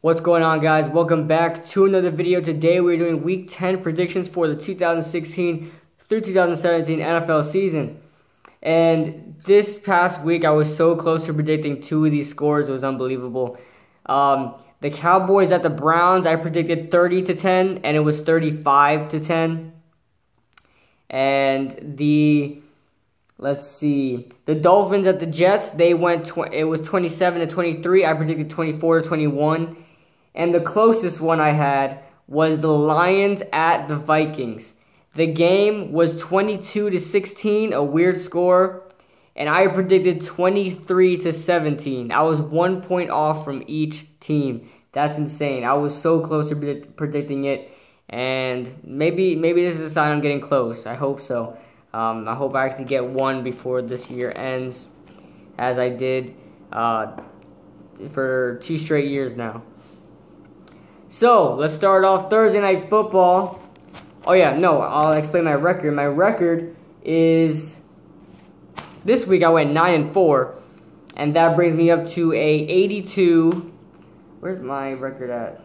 What's going on, guys? Welcome back to another video. Today we're doing Week 10 predictions for the 2016 through 2017 NFL season. And this past week I was so close to predicting two of these scores. It was unbelievable. The Cowboys at the Browns, I predicted 30-10, and it was 35-10. And the Dolphins at the Jets, it was 27-23. I predicted 24-21. And the closest one I had was the Lions at the Vikings. The game was 22-16, a weird score, and I predicted 23-17. I was 1 point off from each team. That's insane. I was so close to predicting it, and maybe this is a sign I'm getting close. I hope so. I hope I actually get one before this year ends, as I did for 2 straight years now. So, let's start off Thursday Night Football. Oh yeah, no, I'll explain my record. My record is, this week I went 9-4, and that brings me up to a 82, where's my record at?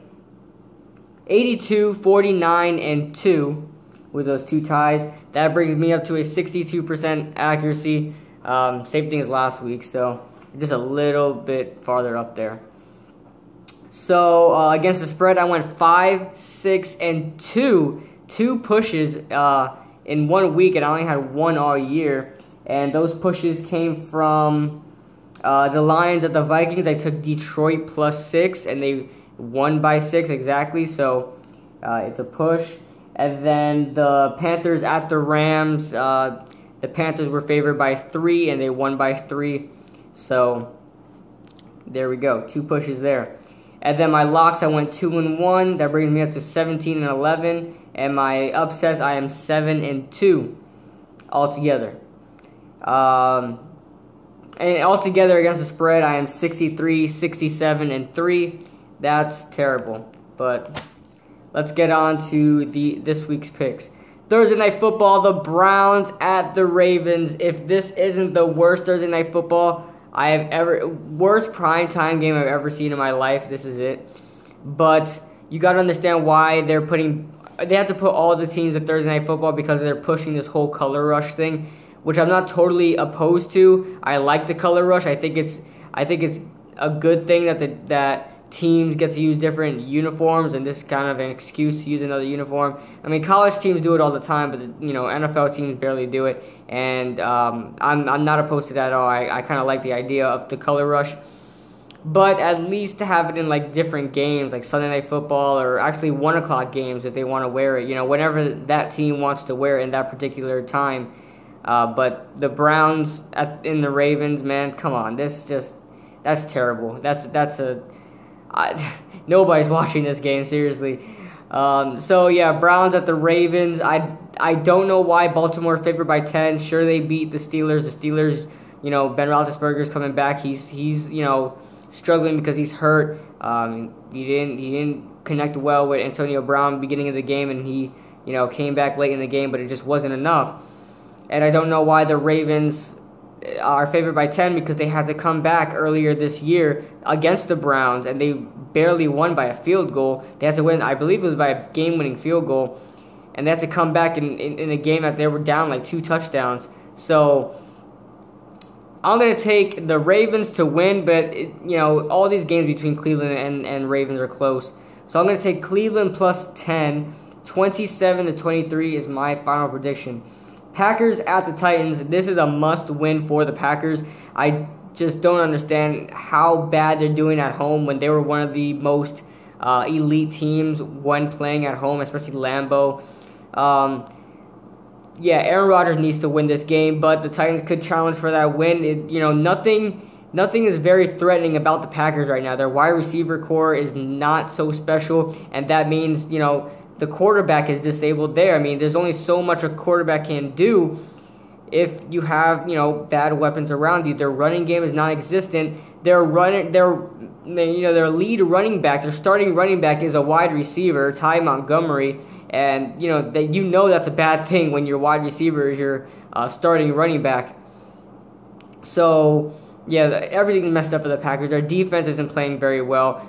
82, 49, and 2, with those 2 ties. That brings me up to a 62% accuracy, same thing as last week, so just a little bit farther up there. So, against the spread, I went 5, 6, and 2. 2 pushes in 1 week, and I only had 1 all year. And those pushes came from the Lions at the Vikings. I took Detroit +6, and they won by 6 exactly. So, it's a push. And then the Panthers at the Rams. The Panthers were favored by 3, and they won by 3. So, there we go. 2 pushes there. And then my locks, I went 2-1. That brings me up to 17-11. And my upsets, I am 7-2 altogether. And altogether against the spread, I am 63, 67, and 3. That's terrible. But let's get on to this week's picks. Thursday Night Football, the Browns at the Ravens. If this isn't the worst Thursday Night Football worst primetime game I've ever seen in my life, this is it. But you got to understand why they have to put all the teams at Thursday Night Football, because they're pushing this whole color rush thing, which I'm not totally opposed to. I like the color rush. I think it's a good thing that teams get to use different uniforms, and this is kind of an excuse to use another uniform. I mean, college teams do it all the time, but NFL teams barely do it, and I'm not opposed to that at all. I kind of like the idea of the color rush, but at least to have it in like different games, like Sunday Night Football, or actually 1 o'clock games if they want to wear it. Whenever that team wants to wear it in that particular time. But the Browns in the Ravens, man, come on, that's terrible. Nobody's watching this game, seriously. So yeah, Browns at the Ravens. I don't know why Baltimore favored by 10. Sure, they beat the Steelers. The Steelers, Ben Roethlisberger's coming back. He's struggling because he's hurt. He didn't connect well with Antonio Brown beginning of the game, and he came back late in the game, but it just wasn't enough. And I don't know why the Ravens are favored by 10, because they had to come back earlier this year against the Browns, and they barely won by a field goal. They had to win, I believe it was by a game-winning field goal, and they had to come back in a game that they were down like 2 touchdowns. So I'm going to take the Ravens to win, but all these games between Cleveland and Ravens are close. So I'm going to take Cleveland +10. 27-23 is my final prediction. Packers at the Titans. This is a must-win for the Packers. I just don't understand how bad they're doing at home when they were one of the most elite teams when playing at home, especially Lambeau. Yeah, Aaron Rodgers needs to win this game, but the Titans could challenge for that win. Nothing is very threatening about the Packers right now. Their wide receiver core is not so special, and that means, the quarterback is disabled there. I mean, there's only so much a quarterback can do if you have, bad weapons around you. Their running game is non-existent. Their lead running back, their starting running back is a wide receiver, Ty Montgomery, and that's a bad thing when your wide receiver is your starting running back. So yeah, everything messed up for the Packers. Their defense isn't playing very well.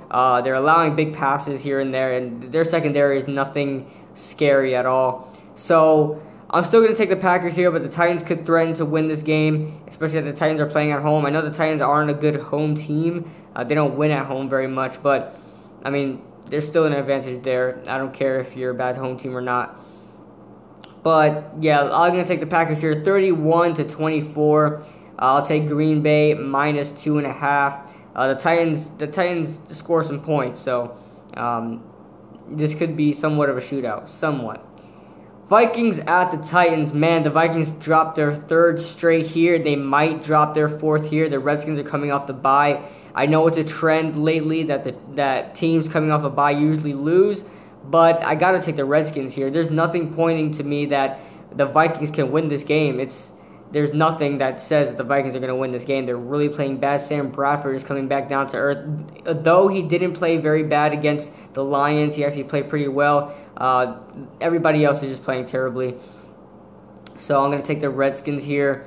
They're allowing big passes here and there, and their secondary is nothing scary at all. So I'm still going to take the Packers here, but the Titans could threaten to win this game, especially if the Titans are playing at home. I know the Titans aren't a good home team. They don't win at home very much, but, I mean, there's still an advantage there. I don't care if you're a bad home team or not. But, yeah, I'm going to take the Packers here, 31-24. I'll take Green Bay minus 2.5. The Titans score some points, so this could be somewhat of a shootout, somewhat. Vikings at the Titans. Man, the Vikings dropped their third straight here. They might drop their fourth here. The Redskins are coming off the bye. I know it's a trend lately that teams coming off a bye usually lose, but I got to take the Redskins here. There's nothing pointing to me that the Vikings can win this game. There's nothing that says that the Vikings are going to win this game. They're really playing bad. Sam Bradford is coming back down to earth. Though he didn't play very bad against the Lions, he actually played pretty well. Everybody else is just playing terribly. So I'm going to take the Redskins here.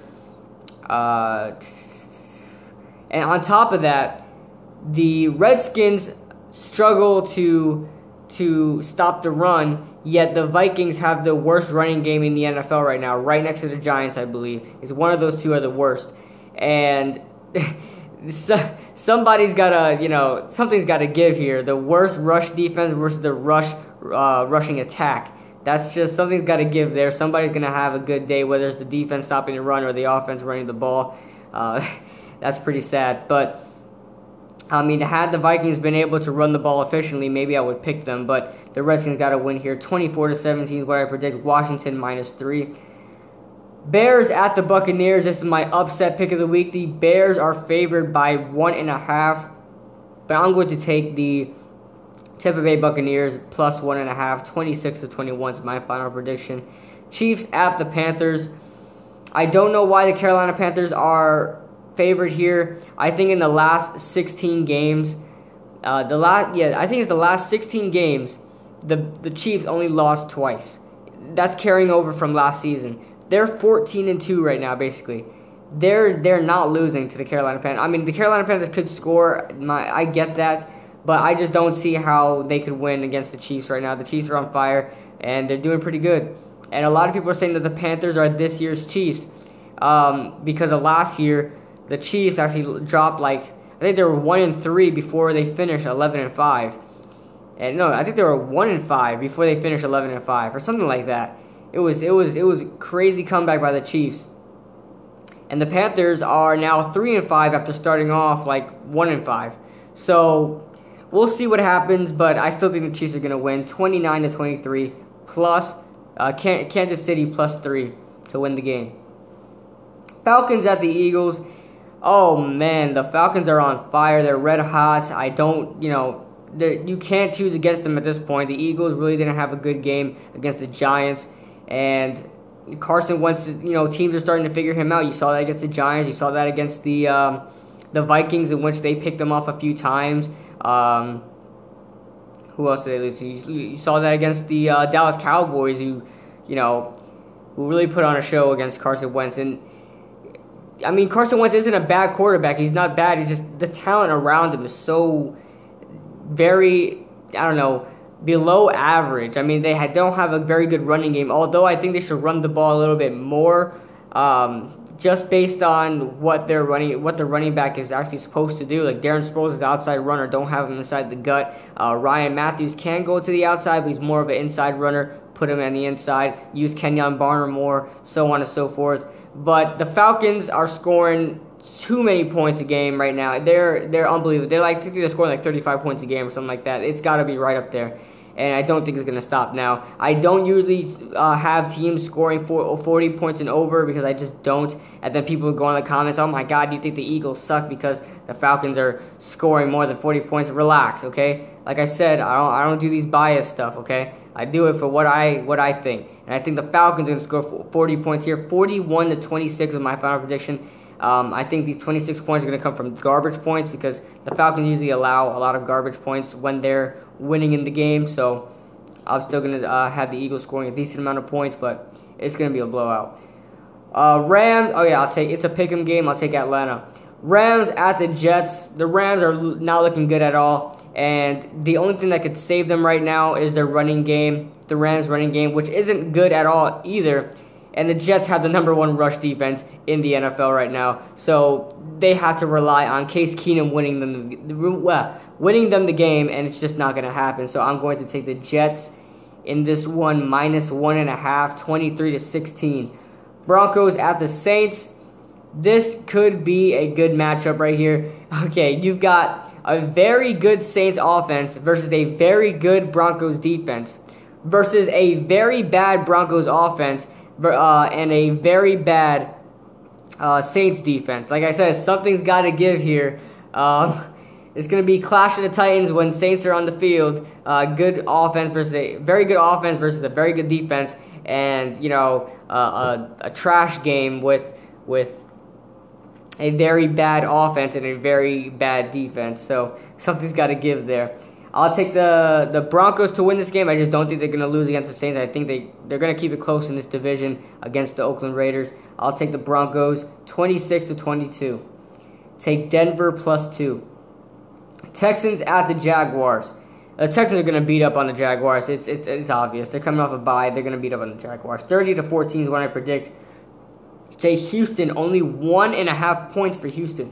And on top of that, the Redskins struggle to stop the run, yet the Vikings have the worst running game in the NFL right now, right next to the Giants, I believe. It's one of those two are the worst. And somebody's got to, something's got to give here. The worst rush defense versus the rushing attack. That's just, something's got to give there. Somebody's going to have a good day, whether it's the defense stopping the run or the offense running the ball. That's pretty sad. But, I mean, had the Vikings been able to run the ball efficiently, maybe I would pick them. But the Redskins got to win here. 24-17 is what I predict. Washington -3. Bears at the Buccaneers. This is my upset pick of the week. The Bears are favored by 1.5. But I'm going to take the Tampa Bay Buccaneers plus 1.5. 26-21 is my final prediction. Chiefs at the Panthers. I don't know why the Carolina Panthers are favored here. I think in the last 16 games, I think it's the last 16 games, the Chiefs only lost twice. That's carrying over from last season. They're 14-2 right now, basically. They're not losing to the Carolina Panthers. I mean, the Carolina Panthers could score. I get that, but I just don't see how they could win against the Chiefs right now. The Chiefs are on fire, and they're doing pretty good. And a lot of people are saying that the Panthers are this year's Chiefs because of last year. The Chiefs actually dropped I think they were 1-3 before they finished 11-5. And no, I think they were 1-5 before they finished 11-5 or something like that. It was a crazy comeback by the Chiefs. And the Panthers are now 3-5 after starting off 1-5. So we'll see what happens, but I still think the Chiefs are going to win 29-23 plus Kansas City +3 to win the game. Falcons at the Eagles. Oh man, the Falcons are on fire. They're red hot. You can't choose against them at this point. The Eagles really didn't have a good game against the Giants, and Carson Wentz, teams are starting to figure him out. You saw that against the Giants. You saw that against the Vikings, in which they picked him off a few times. Who else did they lose to? You saw that against the Dallas Cowboys, who really put on a show against Carson Wentz. And I mean, Carson Wentz isn't a bad quarterback. He's not bad. He's just the talent around him is so very, below average. I mean, they don't have a very good running game, although I think they should run the ball a little bit more, just based on what the running back is actually supposed to do. Like Darren Sproles is the outside runner. Don't have him inside the gut. Ryan Matthews can go to the outside, but he's more of an inside runner. Put him on the inside. Use Kenyon Barner more, so on and so forth. But the Falcons are scoring too many points a game right now. They're unbelievable. I think they're scoring 35 points a game or something like that. It's got to be right up there. And I don't think it's going to stop now. I don't usually have teams scoring 40 points and over because I just don't. And then people go in the comments, oh my God, you think the Eagles suck because the Falcons are scoring more than 40 points. Relax, okay? Like I said, I don't do these bias stuff, okay? I do it for what I think. And I think the Falcons are going to score 40 points here. 41-26 is my final prediction. I think these 26 points are going to come from garbage points because the Falcons usually allow a lot of garbage points when they're winning in the game. So I'm still going to have the Eagles scoring a decent amount of points, but it's going to be a blowout. Rams, it's a pick'em game. I'll take Atlanta. Rams at the Jets. The Rams are not looking good at all, and the only thing that could save them right now is their running game, the Rams' running game, which isn't good at all either. And the Jets have the #1 rush defense in the NFL right now, so they have to rely on Case Keenum winning them the game, and it's just not going to happen. So I'm going to take the Jets in this one, -1.5, 23-16. Broncos at the Saints. This could be a good matchup right here. Okay, you've got a very good Saints offense versus a very good Broncos defense versus a very bad Broncos offense and a very bad Saints defense. Like I said, something's got to give here. It's going to be Clash of the Titans when Saints are on the field. Good offense versus a very good offense versus a very good defense, and you know a trash game with a very bad offense and a very bad defense. So something's got to give there. I'll take the Broncos to win this game. I just don't think they're going to lose against the Saints. I think they're going to keep it close in this division against the Oakland Raiders. I'll take the Broncos 26-22. Take Denver +2. Texans at the Jaguars. The Texans are going to beat up on the Jaguars. It's obvious. They're coming off a bye. They're going to beat up on the Jaguars. 30-14 is what I predict. Take Houston. Only 1.5 points for Houston.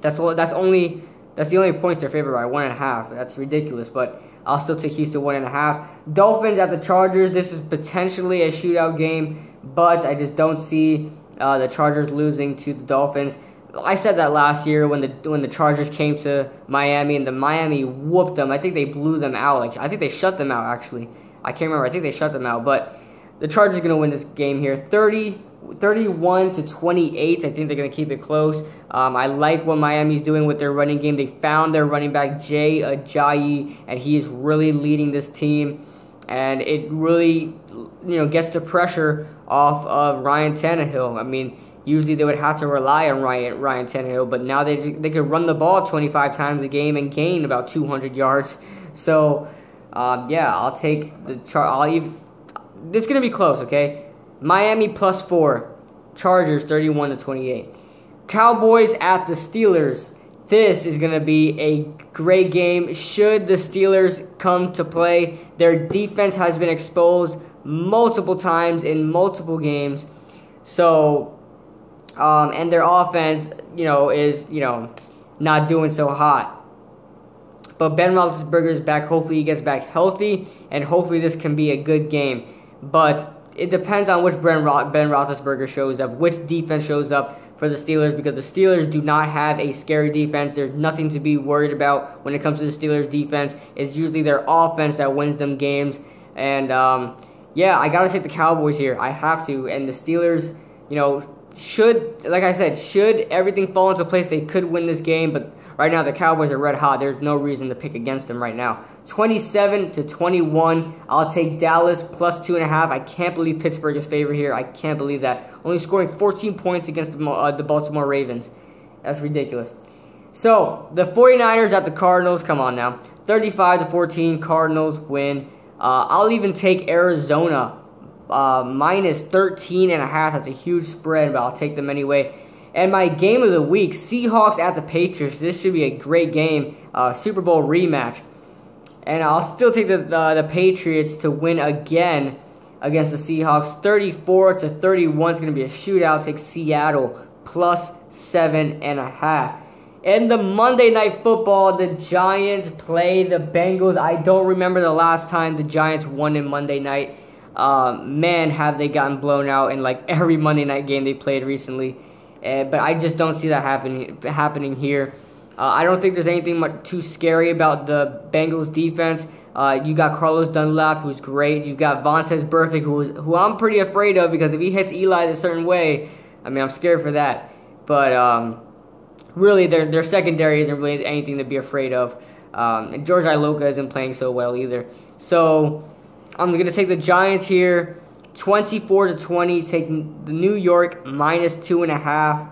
That's the only points they're favored by, 1.5. That's ridiculous, but I'll still take Houston 1.5. Dolphins at the Chargers. This is potentially a shootout game, but I just don't see the Chargers losing to the Dolphins. I said that last year when the Chargers came to Miami, and the Miami whooped them. I think they blew them out. I think they shut them out, actually. I can't remember. I think they shut them out, but the Chargers are going to win this game here. 31-28. I think they're going to keep it close. I like what Miami's doing with their running game. They found their running back, Jay Ajayi, and he is really leading this team. And it really, gets the pressure off of Ryan Tannehill. I mean, usually they would have to rely on Ryan Tannehill, but now they could run the ball 25 times a game and gain about 200 yards. So, yeah, I'll take the it's going to be close, okay? Miami +4. Chargers 31-28. Cowboys at the Steelers. This is going to be a great game. Should the Steelers come to play, their defense has been exposed multiple times in multiple games. So, and their offense, is, not doing so hot. But Ben Roethlisberger is back. Hopefully he gets back healthy, and hopefully this can be a good game. But it depends on which Ben Roethlisberger shows up, which defense shows up for the Steelers, because the Steelers do not have a scary defense. There's nothing to be worried about when it comes to the Steelers' defense. It's usually their offense that wins them games. And, yeah, I got to take the Cowboys here. I have to. And the Steelers, should, like I said, should everything fall into place, they could win this game. But right now, the Cowboys are red hot. There's no reason to pick against them right now. 27-21. I'll take Dallas +2.5. I can't believe Pittsburgh is favored here. I can't believe that. Only scoring 14 points against the Baltimore Ravens. That's ridiculous. So, the 49ers at the Cardinals. Come on now. 35-14. Cardinals win. I'll even take Arizona -13.5. That's a huge spread, but I'll take them anyway. And my game of the week, Seahawks at the Patriots. This should be a great game. Super Bowl rematch. And I'll still take the Patriots to win again against the Seahawks. 34-31. It's going to be a shootout. Take Seattle +7.5. In the Monday Night Football, the Giants play the Bengals. I don't remember the last time the Giants won in Monday night. Man, have they gotten blown out in like every Monday night game they played recently. But I just don't see that happening here. I don't think there's anything too scary about the Bengals defense. You got Carlos Dunlap, who's great. You got Vontaze Burfict, who I'm pretty afraid of, because if he hits Eli a certain way, I mean, I'm scared for that. But really, their secondary isn't really anything to be afraid of. And George Iloka isn't playing so well either. So I'm going to take the Giants here, 24-20. Take the New York -2.5.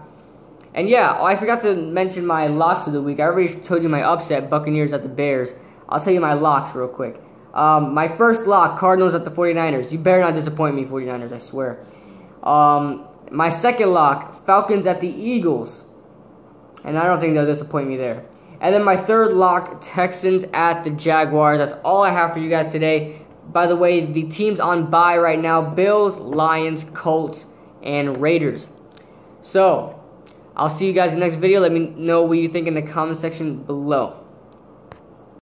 And yeah, I forgot to mention my locks of the week. I already told you my upset, Buccaneers at the Bears. I'll tell you my locks real quick. My first lock, Cardinals at the 49ers. You better not disappoint me, 49ers, I swear. My second lock, Falcons at the Eagles. and I don't think they'll disappoint me there. And then my third lock, Texans at the Jaguars. That's all I have for you guys today. By the way, the teams on bye right now, Bills, Lions, Colts, and Raiders. So, I'll see you guys in the next video. Let me know what you think in the comment section below.